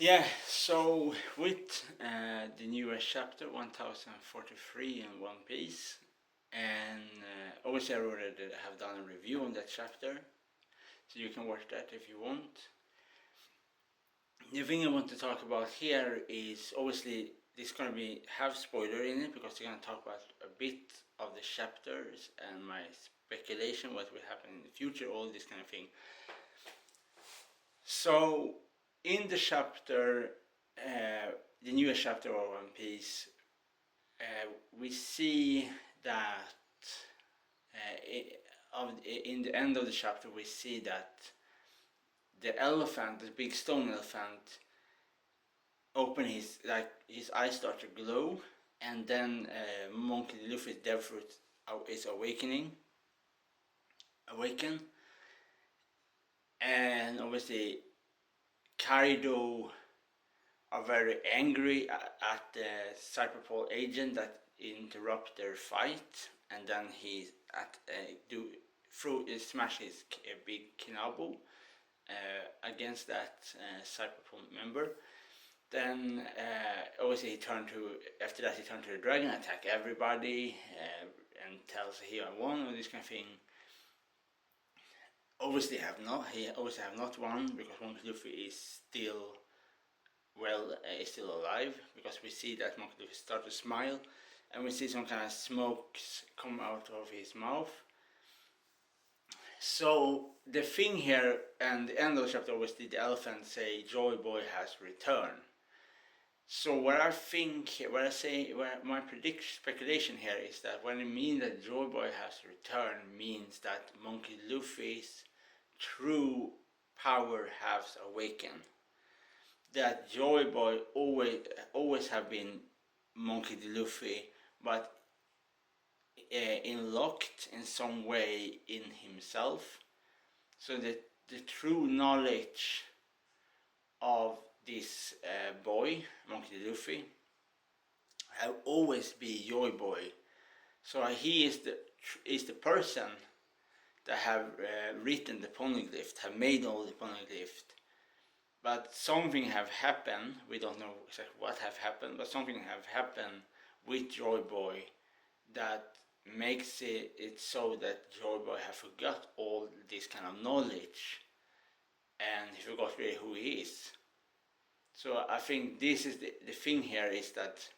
Yeah, so with the newest chapter 1043 in One Piece, and obviously I already have done a review on that chapter, so you can watch that if you want. The thing I want to talk about here is obviously this going to be have spoiler in it because we're going to talk about a bit of the chapters and my speculation what will happen in the future, all this kind of thing. So in the chapter, the newest chapter of One Piece, we see that in the end of the chapter we see that the elephant, the big stone elephant, his eyes start to glow, and then Monkey D. Luffy's devil fruit is awaken, and obviously Kaido are very angry at the Cyberpol agent that interrupt their fight, and then he smash his big Kinabo against that Cyberpol member. Then obviously he turned to the dragon, attack everybody, and tells he won and this kind of thing. He obviously have not won because Monkey Luffy is still alive, because we see that Monkey Luffy start to smile, and we see some kind of smokes come out of his mouth. So the thing here, and the end of the chapter, obviously the elephant say Joy Boy has returned. So what my speculation here is that when it means that Joy Boy has returned, means that Monkey Luffy's true power has awakened. That Joy Boy always have been Monkey D. Luffy, but locked in some way in himself. So that the true knowledge of this boy, Monkey D. Luffy, have always be Joy Boy. So he is the person that have written the poneglyph, have made all the poneglyph. But something have happened, we don't know exactly what have happened, but something have happened with Joy Boy that makes it so that Joy Boy have forgot all this kind of knowledge, and he forgot really who he is. So I think this is the thing here is that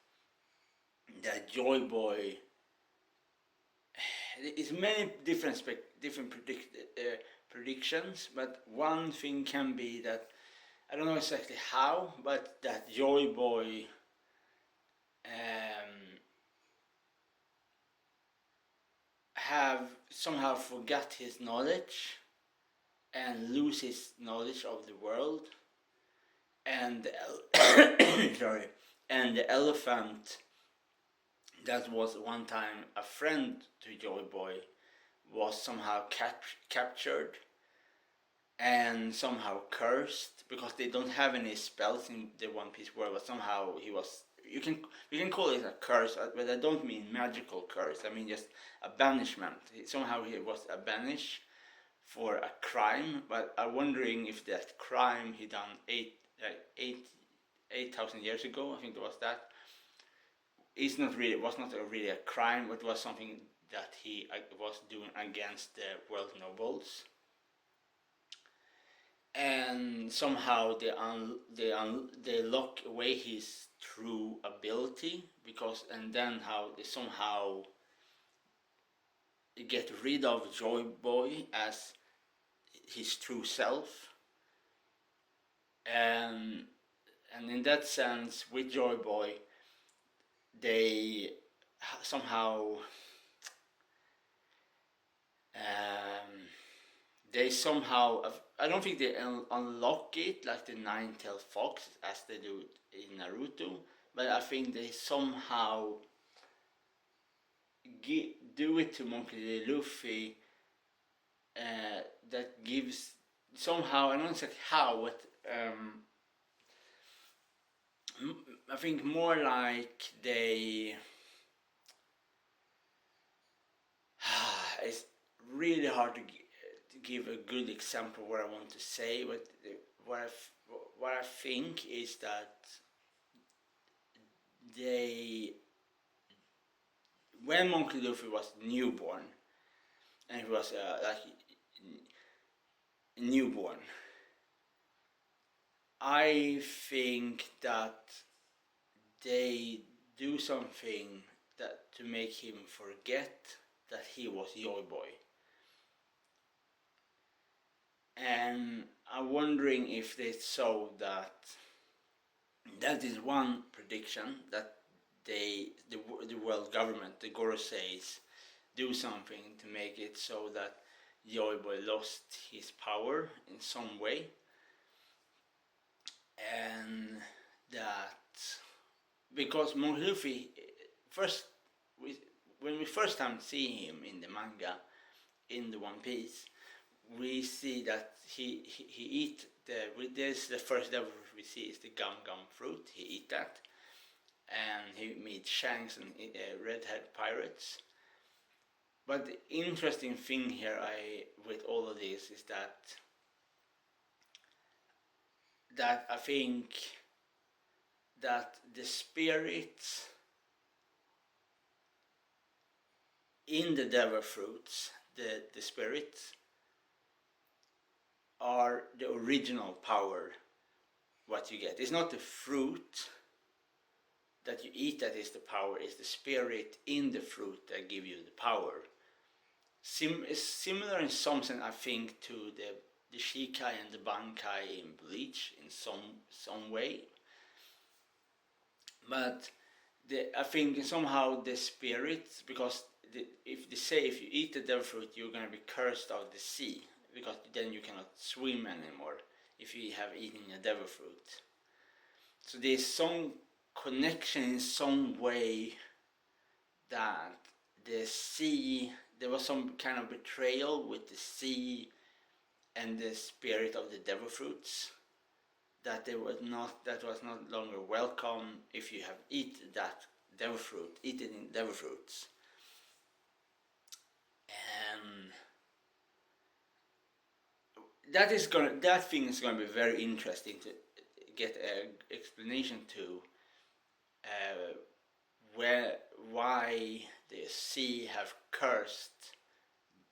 Joy Boy, it's many different predictions, but one thing can be that I don't know exactly how, but that Joy Boy have somehow forgot his knowledge and lose his knowledge of the world, and and the elephant that was one time a friend to Joy Boy was somehow captured and somehow cursed, because they don't have any spells in the One Piece world, but somehow he was, you can call it a curse, but I don't mean magical curse, I mean just a banishment. Somehow he was a banished for a crime, but I'm wondering if that crime he done 8,000 years ago, I think it was that, was not really a crime, but was something that he was doing against the world nobles. And somehow they lock away his true ability, and then how they somehow get rid of Joy Boy as his true self, and in that sense with Joy Boy they somehow I don't think they unlock it like the Nine-Tailed Fox as they do in Naruto, but I think they somehow do it to Monkey D. Luffy that gives somehow, I don't know exactly how, but I think more like they it's really hard to give a good example what I want to say, but what what I think is that they, when Monkey Luffy was newborn, and he was like newborn, I think that they do something that to make him forget that he was Joy Boy. And I'm wondering if they saw that that is one prediction, that the world government, the Goroseis, do something to make it so that Joy Boy lost his power in some way, and that because Monk Luffy first, when we first time see him in the manga, in the One Piece, we see that he eat this the first devil we see is the gum fruit. He eat that, and he meets Shanks and redhead pirates. But the interesting thing here, with all of this, is that I think that the spirits in the devil fruits, the spirits, are the original power. What you get, it's not the fruit that you eat that is the power, it's the spirit in the fruit that give you the power. It's similar in some sense, I think, to the Shikai and the Bankai in Bleach in some way. But I think somehow the spirits, because if they say if you eat the devil fruit you're going to be cursed out of the sea, because then you cannot swim anymore if you have eaten a devil fruit. So there's some connection in some way that the sea, there was some kind of betrayal with the sea and the spirit of the devil fruits, that was not longer welcome if you have eaten devil fruits. And that thing is going to be very interesting to get an explanation to, why the sea have cursed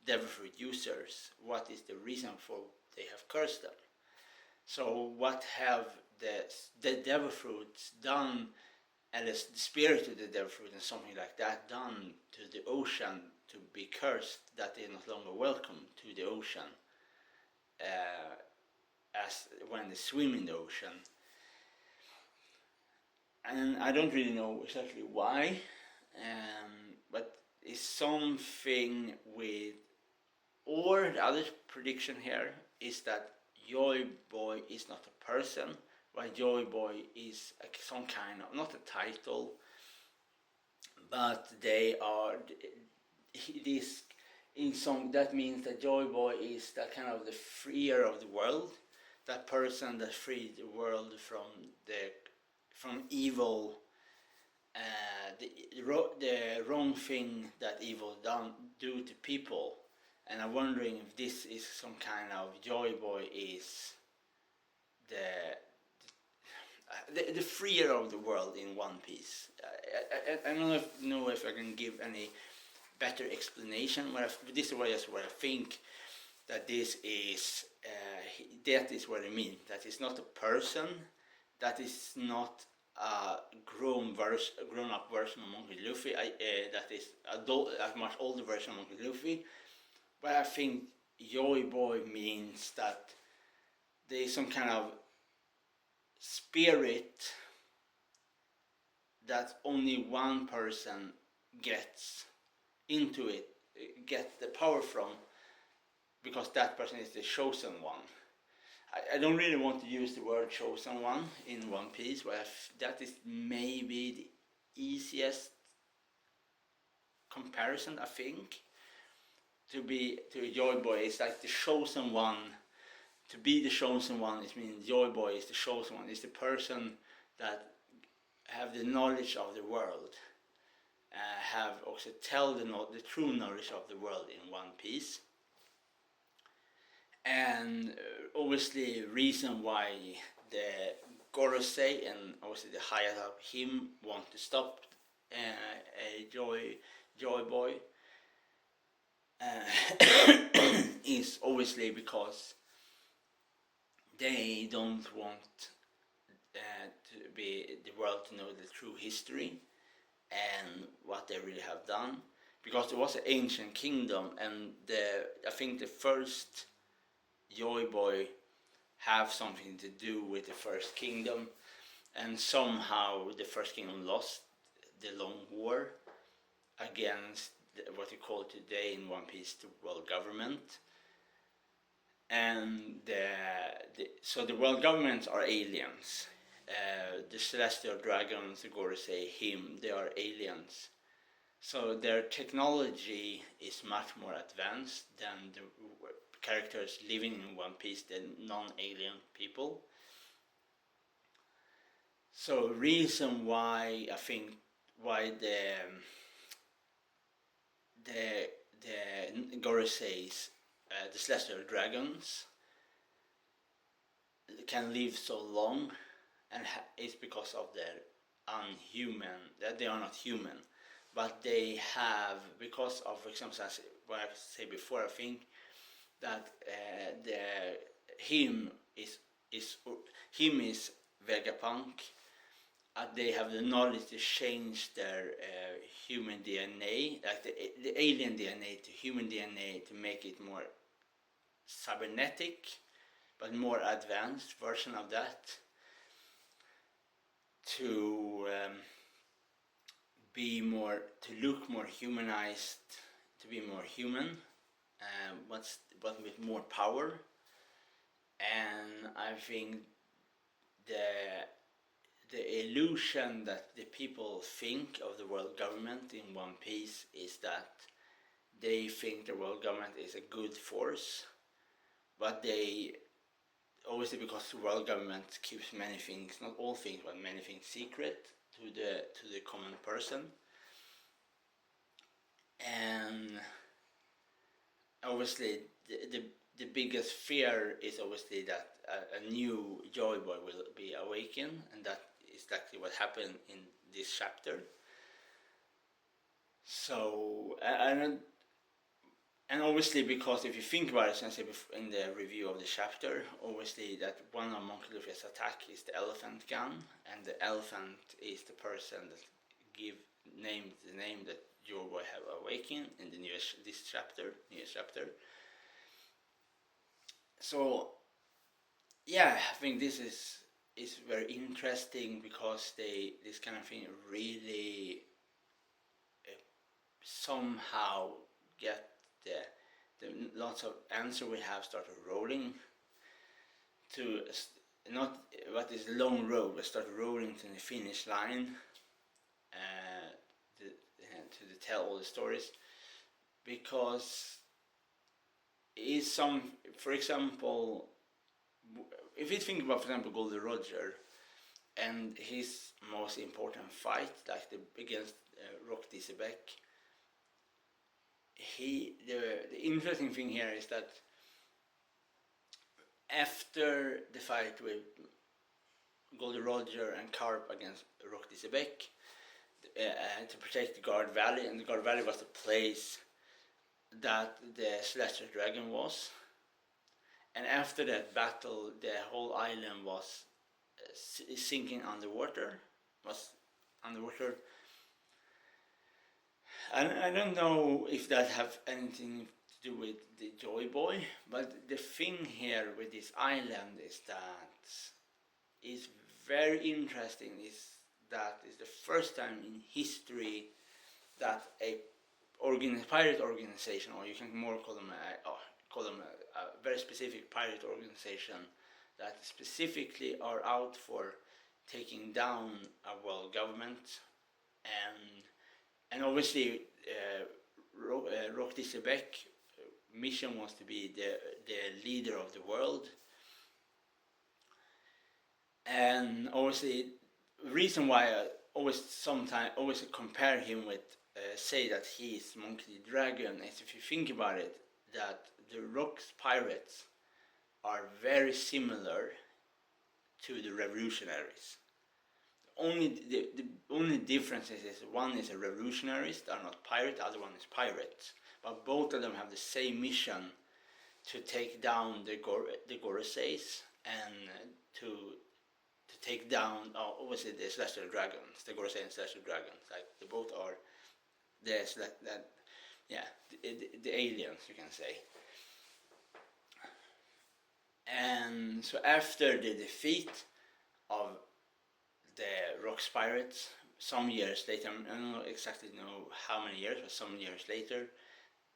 devil fruit users. What is the reason for they have cursed them? So what have the devil fruits done, and the spirit of the devil fruit and something like that done to the ocean to be cursed, that they are no longer welcome to the ocean, as when they swim in the ocean? And I don't really know exactly why, but it's something with, or the other prediction here is that Joy Boy is not a person, but Joy Boy is some kind of, not a title, but they are this in some, that means that Joy Boy is that kind of the freer of the world, that person that freed the world from evil, the wrong thing that evil do to people. And I'm wondering if this is some kind of Joy Boy is the freer of the world in One Piece. I don't know if I can give any better explanation. This is what I think, that this is that is what I mean. That is not a person. That is not a grown-up version of Monkey Luffy. That is a much older version of Monkey Luffy. But I think Joy Boy means that there is some kind of spirit that only one person gets into it, gets the power from, because that person is the chosen one. I don't really want to use the word chosen one in One Piece, but that is maybe the easiest comparison, I think. To a Joy Boy is like the chosen one. To be the chosen one, it means Joy Boy is the chosen one. It's the person that have the knowledge of the world, have also tell the true knowledge of the world in One Piece. And obviously reason why the Gorosei and obviously the higher up him want to stop a Joy Boy. Is obviously because they don't want to be the world to know the true history and what they really have done, because it was an ancient kingdom, and I think the first Joy Boy have something to do with the first kingdom, and somehow the first kingdom lost the long war against what you call today in One Piece the world government. And so the world governments are aliens. The celestial dragons, the Gorosei, him, they are aliens. So their technology is much more advanced than the characters living in One Piece, the non-alien people. So reason why I think why the Goroseis, the celestial dragons, can live so long, and it's because of their unhuman, that they are not human, but they have, because of, for example, as what I said before, I think that him is Vegapunk. They have the knowledge to change their human DNA, like the alien DNA to human DNA, to make it more cybernetic, but more advanced version of that, to look more humanized, to be more human, but with more power. And I think the illusion that the people think of the world government in One Piece is that they think the world government is a good force, but they, obviously because the world government keeps many things, not all things, but many things secret to the common person. And obviously the biggest fear is obviously that a new Joy Boy will be awakened, and that is exactly what happened in this chapter. So and obviously, because if you think about it, since in the review of the chapter, obviously that one of Monkey Luffy's attack is the elephant gun, and the elephant is the person that the name that Joy Boy have awakened in the newest chapter. So yeah, I think this is very interesting, because this kind of thing really somehow get the lots of answer we have started rolling to, not what is long road, but start rolling to the finish line, to tell all the stories, because is some, for example, if you think about, for example, Goldie Roger and his most important fight, like against Rock Dieselbeck, the interesting thing here is that after the fight with Goldie Roger and Carp against Rock Dieselbeck, to protect the Guard Valley, and the Guard Valley was the place that the Celestial Dragon was. And after that battle, the whole island was sinking underwater. And I don't know if that have anything to do with the Joy Boy, but the thing here with this island is that is very interesting. Is that is the first time in history that a pirate organization, or you can more call them a very specific pirate organization, that specifically are out for taking down a world government, and obviously Rock Dieselbeck mission was to be the leader of the world, and obviously the reason why I always compare him with say that he is Monkey D. Dragon is, if you think about it, that the Rock's pirates are very similar to the revolutionaries. The only difference is one is a revolutionaries, they are not pirates, the other one is pirates. But both of them have the same mission to take down the Gorisays and to take down obviously the celestial dragons, the Gorisay and celestial dragons. Like they both are there's that yeah, the aliens, you can say. And so after the defeat of the Rocks pirates, some years later, I don't exactly know how many years, but some years later,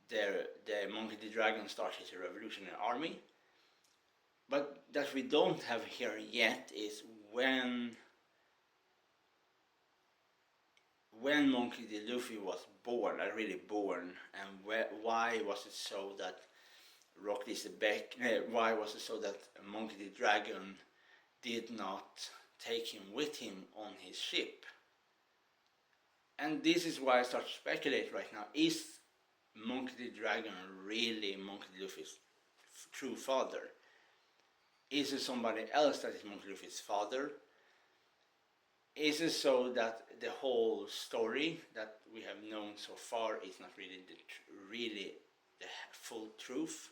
the Monkey D. Dragon started a revolutionary army. But that we don't have here yet is when Monkey D. Luffy was born, really born, and why was it so that why was it so that Monkey D. Dragon did not take him with him on his ship? And this is why I start to speculate right now. Is Monkey D. Dragon really Monkey D. Luffy's true father? Is it somebody else that is Monkey Luffy's father? Is it so that the whole story that we have known so far is not really the full truth?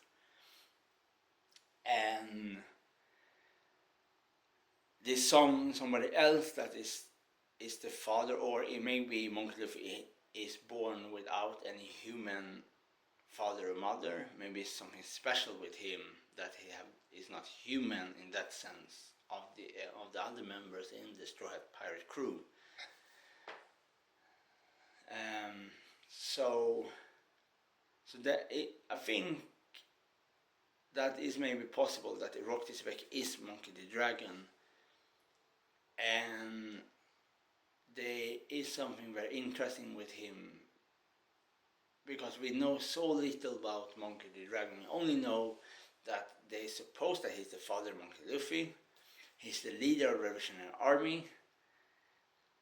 And there's somebody else that is the father, or it may be Monkey Luffy is born without any human father or mother. Maybe it's something special with him that he is not human in that sense of the other members in the Straw Hat Pirate crew. So that I think that is maybe possible that Rock Tisbeck is Monkey D. Dragon, and there is something very interesting with him because we know so little about Monkey D. Dragon. We only know that they suppose that he's the father of Monkey Luffy. He's the leader of the Revolutionary Army.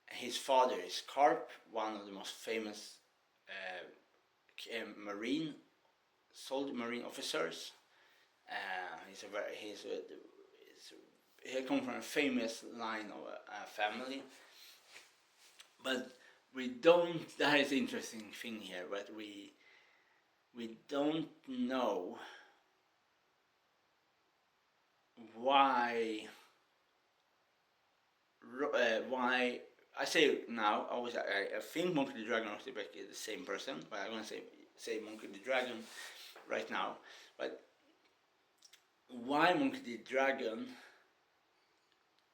His father is Carp, one of the most famous Marine officers. He comes from a famous line of a family. But we don't. That is the interesting thing here. But we don't know why I say now. I think Monkey D. Dragon and Tisbeck is the same person, but I'm going to say Monkey D. Dragon right now. But why Monkey D. Dragon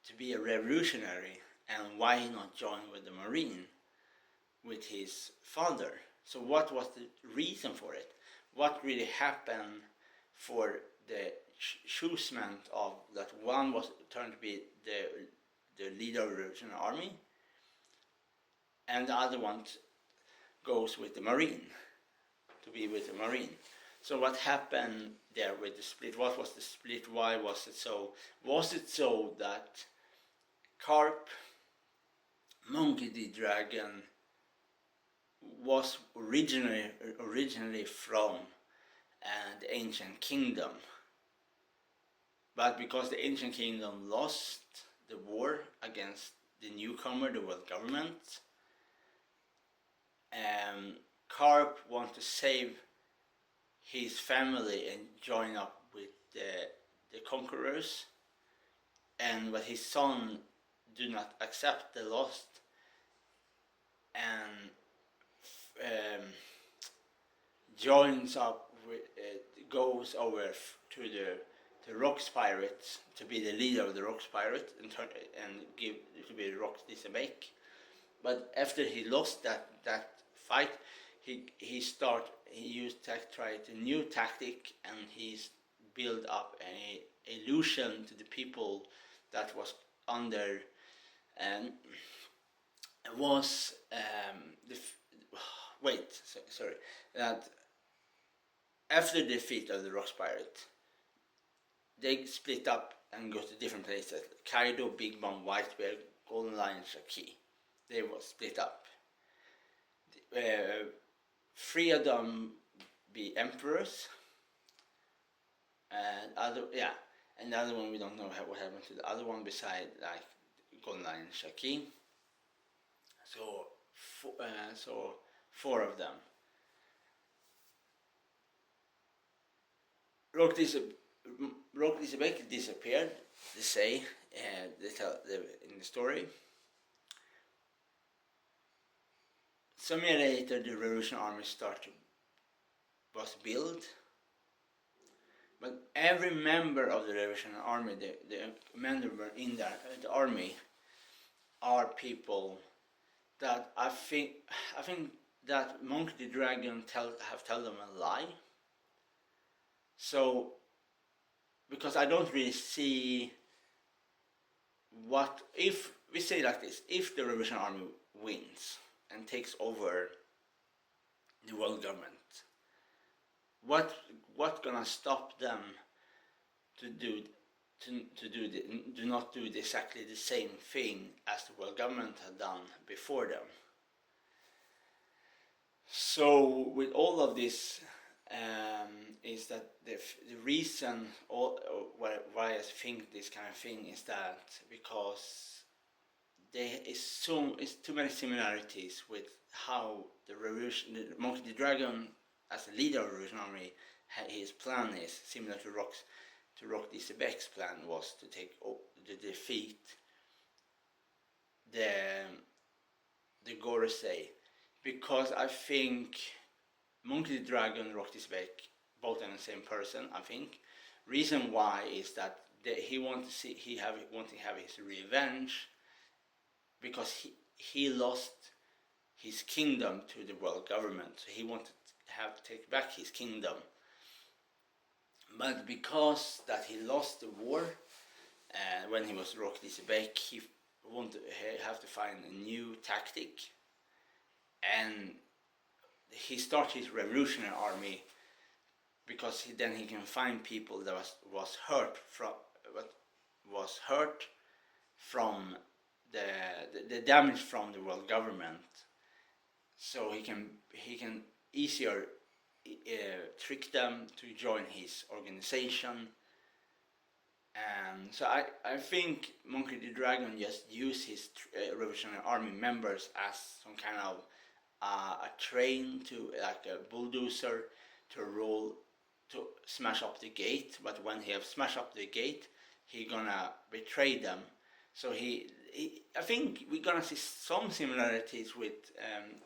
to be a revolutionary, and why he not join with the Marine with his father? So what was the reason for it? What really happened for the choosement of that one was turned to be the leader of the Revolutionary Army, and the other one goes with the Marine, to be with the Marine. So what happened there with the split? What was the split? Why was it so? Was it so that Carp, Monkey D. Dragon, was originally from the Ancient Kingdom, but because the Ancient Kingdom lost the war against the newcomer, the world government, Carp wanted to save his family and join up with the conquerors, but his son do not accept the loss and joins up with goes over to the Rocks Pirates to be the leader of the Rocks Pirates and give to be Rocks Tisbeck. But after he lost that fight, he tried a new tactic, and he's built up an illusion to the people that was under and was that after the defeat of the Rocks Pirate, they split up and go to different places. Kaido, Big Mom, Whitebeard, Golden Lion, Shaki. They were split up. Three of them be emperors, and and the other one we don't know what happened to the other one beside like Golden Eye and Shaki. So four of them. Rock Disabek disappeared. They say they tell in the story. Some years later, the Revolutionary Army was built, but every member of the Revolutionary Army, the member in the army, are people that I think that Monkey the Dragon have told them a lie. So, because I don't really see what if we say like this: if the Revolutionary Army wins and takes over the world government, what gonna stop them to not do exactly the same thing as the world government had done before them? So with all of this is that the reason why I think this kind of thing is that because there is too many similarities with how the Monkey the Dragon as the leader of the Revolutionary Army, his plan is similar to Rock Disabek's plan was to defeat the Gorosei, because I think Monkey the Dragon and Rock Disabek both are the same person. I think reason why is that he wants to have his revenge, because he lost his kingdom to the world government, so he wanted to take back his kingdom. But because that he lost the war, when he was Rock Disabek, he have to find a new tactic, and he started his revolutionary army because then he can find people that was hurt from the damage from the world government, so he can easier trick them to join his organization. And so I think Monkey the Dragon just used his revolutionary army members as some kind of a train to, like a bulldozer, to smash up the gate. But when he have smashed up the gate, he gonna betray them. So I think we're gonna see some similarities with,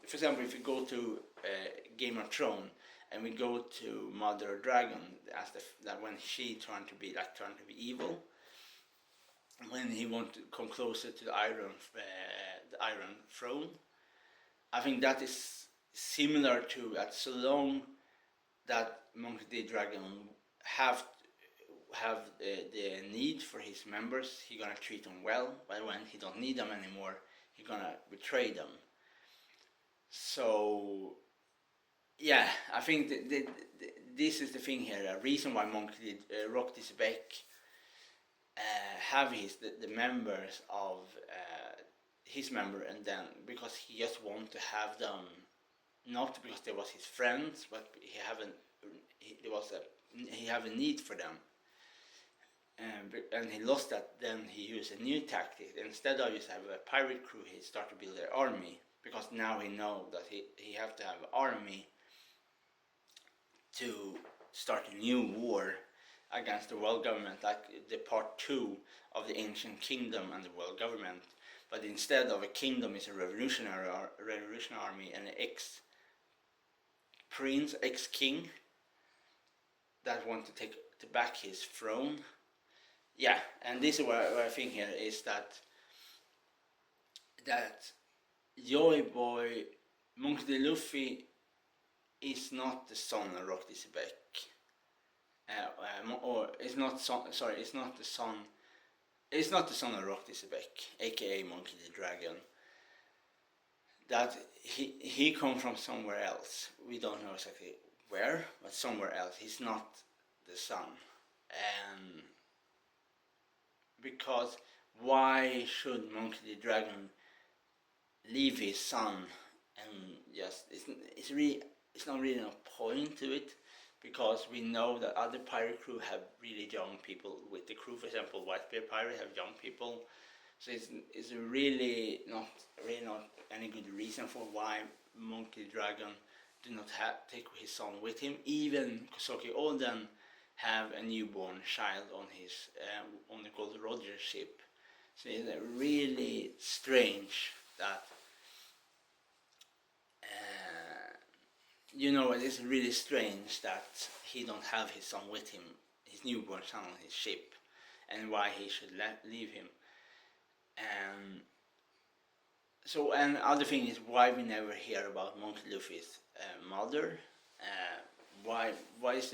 for example, if we go to Game of Thrones and we go to Mother Dragon, as that when she turned to be evil, when he wanted to come closer to the Iron Throne. I think that is similar to that. So long that Monkey the Dragon have the need for his members, he gonna treat them well. But when he don't need them anymore, he gonna betray them. So yeah, I think this is the thing here. The reason why Rock Disabek have the members of his member, and then because he just want to have them, not because they was his friends, but he have a need for them, and he lost that. Then he used a new tactic. Instead of just have a pirate crew, he started to build an army, because now he know that he have to have an army to start a new war against the world government, like the part 2 of the ancient kingdom and the world government. But instead of a kingdom, is a revolutionary army and an ex-king that want to take back his throne. Yeah, and this is what I think here is that Joy Boy, Monkey D. Luffy, is not the son of Rock Disabek. It's not the son of Rock Disabek, aka Monkey the Dragon. That he come from somewhere else. We don't know exactly where, but somewhere else. He's not the son. Because why should Monkey the Dragon leave his son and just it's not really no point to it, because we know that other pirate crew have really young people with the crew. For example, Whitebeard Pirate have young people, so it's really not any good reason for why Monkey Dragon do not take his son with him. Even Kosoki Oden have a newborn child on his on the Gold Roger ship. So it's really strange that it's really strange that he don't have his son with him, his newborn son on his ship, and why he should leave him. And other thing is why we never hear about Monkey Luffy's mother. Why is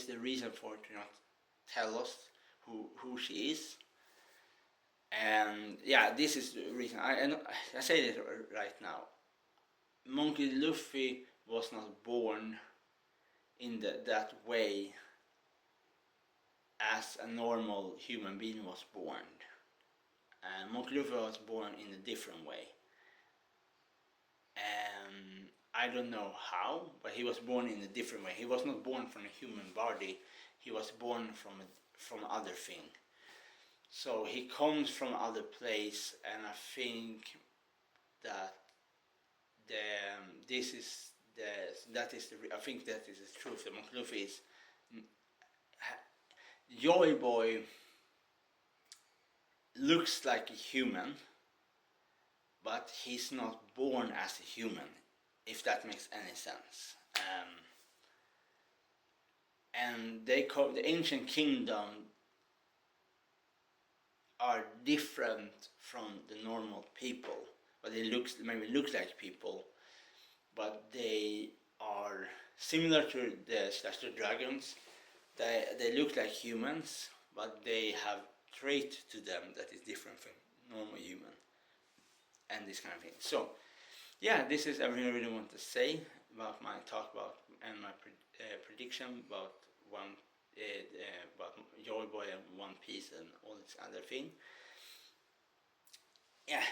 the reason for it to not tell us who she is? And yeah, this is the reason. I say this right now. Monkey Luffy was not born in that way as a normal human being was born. And Monkey Luffy was born in a different way. I don't know how, but he was born in a different way. He was not born from a human body. He was born from other thing. So he comes from other place, and I think that that is the truth. That Monkey Luffy is Joy Boy looks like a human, but he's not born as a human, if that makes any sense. And the ancient kingdom are different from the normal people, but they maybe look like people, but they are similar to the Celestial Dragons. They look like humans, but they have trait to them that is different from normal human, and this kind of thing. So yeah, this is everything I really want to say about my talk about and my prediction about about Joy Boy and One Piece and all this other thing. Yeah.